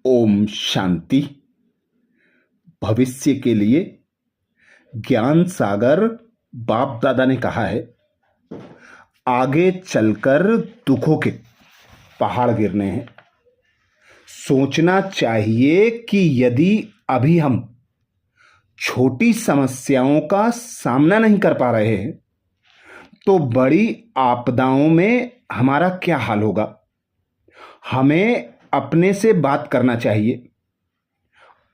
ओम शांति। भविष्य के लिए ज्ञान सागर बाप दादा ने कहा है, आगे चलकर दुखों के पहाड़ गिरने हैं। सोचना चाहिए कि यदि अभी हम छोटी समस्याओं का सामना नहीं कर पा रहे हैं तो बड़ी आपदाओं में हमारा क्या हाल होगा। हमें अपने से बात करना चाहिए,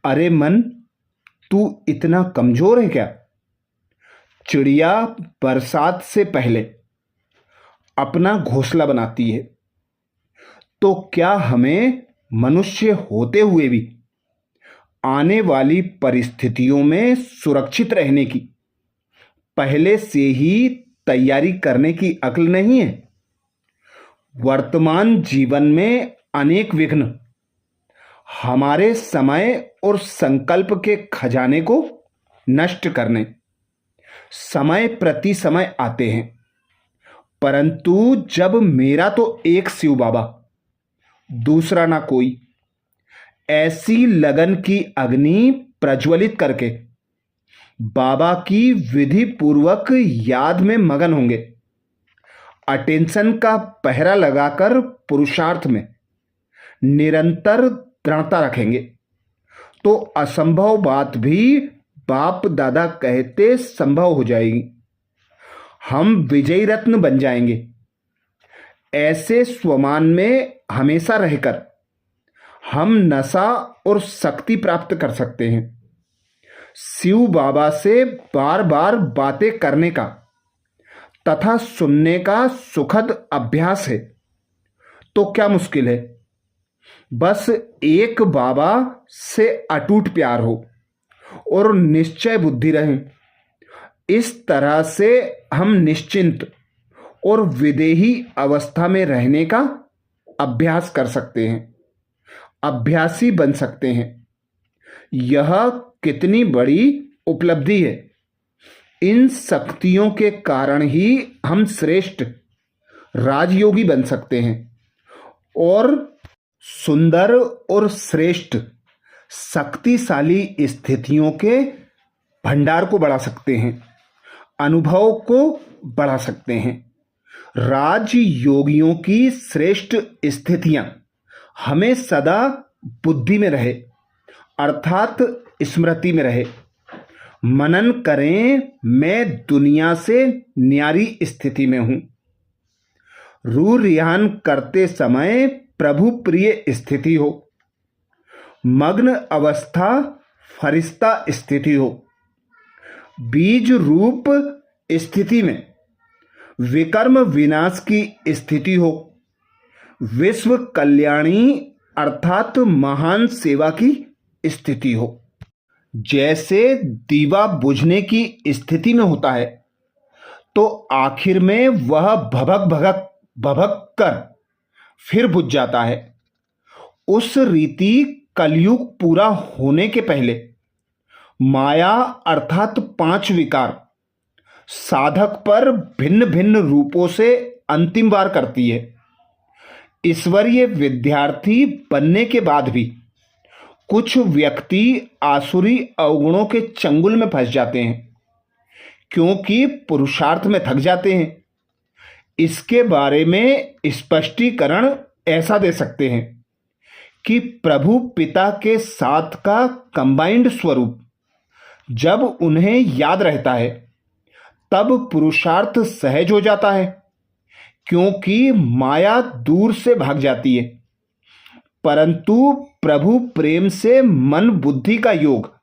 अरे मन, तू इतना कमजोर है क्या? चिड़िया बरसात से पहले अपना घोंसला बनाती है, तो क्या हमें मनुष्य होते हुए भी आने वाली परिस्थितियों में सुरक्षित रहने की पहले से ही तैयारी करने की अक्ल नहीं है? वर्तमान जीवन में अनेक विघ्न हमारे समय और संकल्प के खजाने को नष्ट करने समय प्रति समय आते हैं, परंतु जब मेरा तो एक शिव बाबा, दूसरा ना कोई, ऐसी लगन की अग्नि प्रज्वलित करके बाबा की विधि पूर्वक याद में मगन होंगे, अटेंशन का पहरा लगाकर पुरुषार्थ में निरंतर दृढ़ता रखेंगे, तो असंभव बात भी बाप दादा कहते संभव हो जाएगी। हम विजयी रत्न बन जाएंगे। ऐसे स्वमान में हमेशा रहकर हम नशा और शक्ति प्राप्त कर सकते हैं। शिव बाबा से बार बार बातें करने का तथा सुनने का सुखद अभ्यास है, तो क्या मुश्किल है? बस एक बाबा से अटूट प्यार हो और निश्चय बुद्धि रहे। इस तरह से हम निश्चिंत और विदेही अवस्था में रहने का अभ्यास कर सकते हैं, अभ्यासी बन सकते हैं। यह कितनी बड़ी उपलब्धि है। इन शक्तियों के कारण ही हम श्रेष्ठ राजयोगी बन सकते हैं और सुंदर और श्रेष्ठ शक्तिशाली स्थितियों के भंडार को बढ़ा सकते हैं, अनुभव को बढ़ा सकते हैं। राजयोगियों की श्रेष्ठ स्थितियां हमें सदा बुद्धि में रहे, अर्थात स्मृति में रहे। मनन करें, मैं दुनिया से न्यारी स्थिति में हूं। रू रिहान करते समय प्रभु प्रिय स्थिति हो, मग्न अवस्था फरिश्ता स्थिति हो, बीज रूप स्थिति में विकर्म विनाश की स्थिति हो, विश्व कल्याणी अर्थात महान सेवा की स्थिति हो। जैसे दीवा बुझने की स्थिति में होता है तो आखिर में वह भभक कर फिर बुझ जाता है। उस रीति कलयुग पूरा होने के पहले माया अर्थात 5 विकार साधक पर भिन्न भिन्न रूपों से अंतिम वार करती है। ईश्वरीय विद्यार्थी बनने के बाद भी कुछ व्यक्ति आसुरी अवगुणों के चंगुल में फंस जाते हैं, क्योंकि पुरुषार्थ में थक जाते हैं। इसके बारे में स्पष्टीकरण ऐसा दे सकते हैं कि प्रभु पिता के साथ का कंबाइंड स्वरूप जब उन्हें याद रहता है तब पुरुषार्थ सहज हो जाता है, क्योंकि माया दूर से भाग जाती है। परंतु प्रभु प्रेम से मन बुद्धि का योग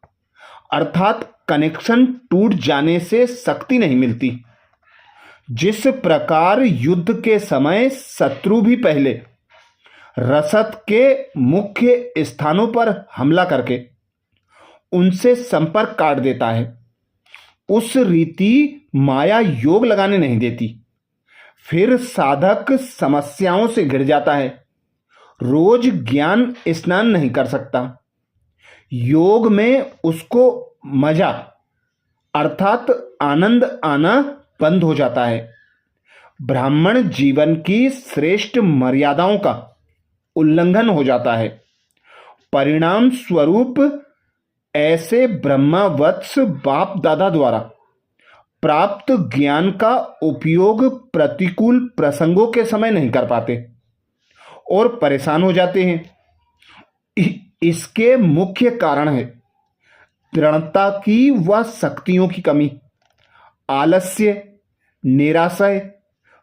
अर्थात कनेक्शन टूट जाने से शक्ति नहीं मिलती। जिस प्रकार युद्ध के समय शत्रु भी पहले रसद के मुख्य स्थानों पर हमला करके उनसे संपर्क काट देता है, उस रीति माया योग लगाने नहीं देती। फिर साधक समस्याओं से घिर जाता है, रोज ज्ञान स्नान नहीं कर सकता। योग में उसको मजा अर्थात आनंद आना बंद हो जाता है। ब्राह्मण जीवन की श्रेष्ठ मर्यादाओं का उल्लंघन हो जाता है परिणाम स्वरूप ऐसे ब्रह्मवत्स बाप दादा द्वारा प्राप्त ज्ञान का उपयोग प्रतिकूल प्रसंगों के समय नहीं कर पाते और परेशान हो जाते हैं। इसके मुख्य कारण है दृढ़ता की व शक्तियों की कमी, आलस्य, निराशय,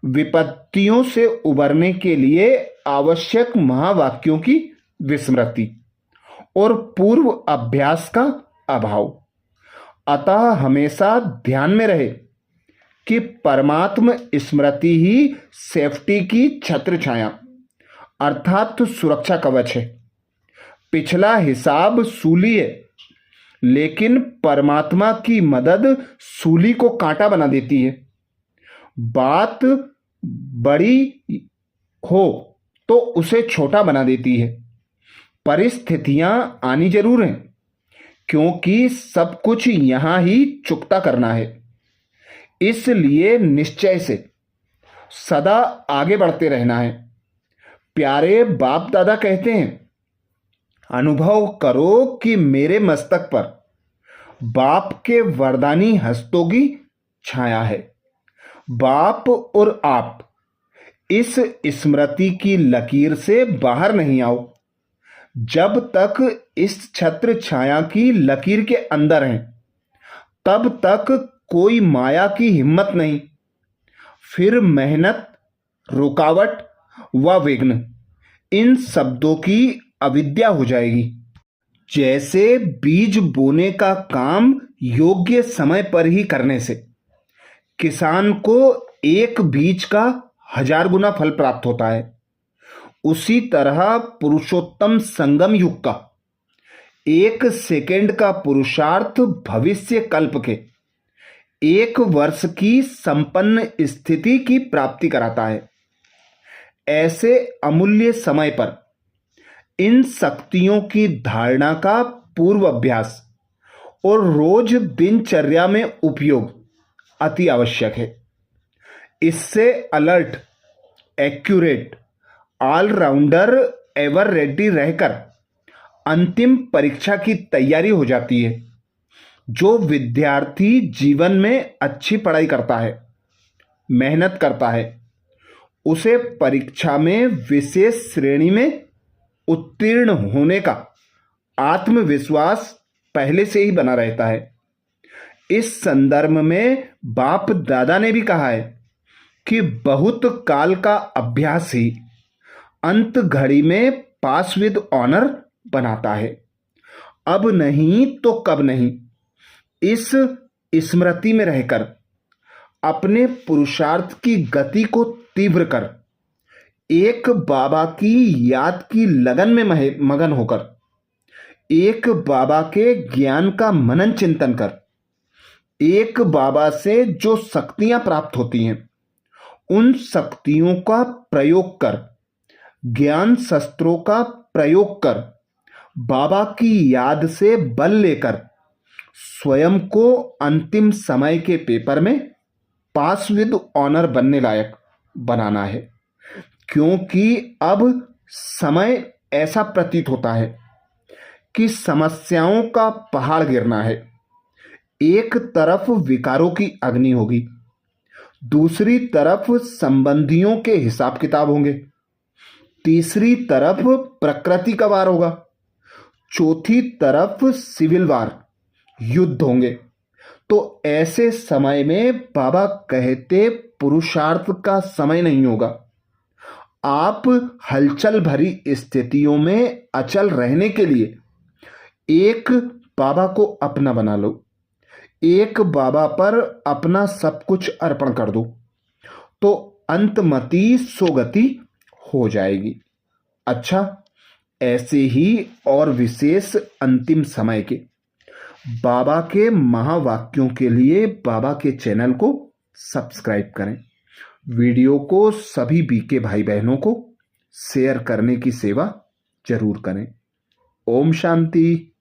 विपत्तियों से उबरने के लिए आवश्यक महावाक्यों की विस्मृति और पूर्व अभ्यास का अभाव। अतः हमेशा ध्यान में रहे कि परमात्म स्मृति ही सेफ्टी की छत्र छाया अर्थात सुरक्षा कवच है। पिछला हिसाब सूली है, लेकिन परमात्मा की मदद सूली को कांटा बना देती है। बात बड़ी हो तो उसे छोटा बना देती है। परिस्थितियां आनी जरूर हैं, क्योंकि सब कुछ यहां ही चुकता करना है। इसलिए निश्चय से सदा आगे बढ़ते रहना है। प्यारे बाप दादा कहते हैं, अनुभव करो कि मेरे मस्तक पर बाप के वरदानी हस्तों की छाया है। बाप और आप इस स्मृति की लकीर से बाहर नहीं आओ जब तक इस छत्र छाया की लकीर के अंदर हैं, तब तक कोई माया की हिम्मत नहीं। फिर मेहनत, रुकावट व विघ्न, इन शब्दों की अविद्या हो जाएगी। जैसे बीज बोने का काम योग्य समय पर ही करने से किसान को एक बीज का 1000 गुना फल प्राप्त होता है, उसी तरह पुरुषोत्तम संगम युग का 1 सेकेंड का पुरुषार्थ भविष्य कल्प के 1 वर्ष की संपन्न स्थिति की प्राप्ति कराता है। ऐसे अमूल्य समय पर इन शक्तियों की धारणा का पूर्व अभ्यास और रोज दिनचर्या में उपयोग अति आवश्यक है। इससे alert, accurate, allrounder, ever ready रहकर अंतिम परीक्षा की तैयारी हो जाती है। जो विद्यार्थी जीवन में अच्छी पढ़ाई करता है, मेहनत करता है, उसे परीक्षा में विशेष श्रेणी में उत्तीर्ण होने का आत्मविश्वास पहले से ही बना रहता है। इस संदर्भ में बाप दादा ने भी कहा है कि बहुत काल का अभ्यास ही अंत घड़ी में पास विद ऑनर बनाता है। अब नहीं तो कब नहीं, इस स्मृति में रहकर अपने पुरुषार्थ की गति को तीव्र कर एक बाबा की याद की लगन में मगन होकर एक बाबा के ज्ञान का मनन चिंतन कर एक बाबा से जो शक्तियां प्राप्त होती हैं उन शक्तियों का प्रयोग कर, ज्ञान शस्त्रों का प्रयोग कर, बाबा की याद से बल लेकर स्वयं को अंतिम समय के पेपर में पास विद ऑनर बनने लायक बनाना है। क्योंकि अब समय ऐसा प्रतीत होता है कि समस्याओं का पहाड़ गिरना है। एक तरफ विकारों की अग्नि होगी, दूसरी तरफ संबंधियों के हिसाब किताब होंगे, तीसरी तरफ प्रकृति का वार होगा, चौथी तरफ सिविल वार, युद्ध होंगे। तो ऐसे समय में बाबा कहते पुरुषार्थ का समय नहीं होगा। आप हलचल भरी स्थितियों में अचल रहने के लिए एक बाबा को अपना बना लो, एक बाबा पर अपना सब कुछ अर्पण कर दो, तो अंतमति सोगति हो जाएगी। अच्छा, ऐसे ही और विशेष अंतिम समय के बाबा के महावाक्यों के लिए बाबा के चैनल को सब्सक्राइब करें। वीडियो को सभी बीके भाई बहनों को शेयर करने की सेवा जरूर करें। ओम शांति।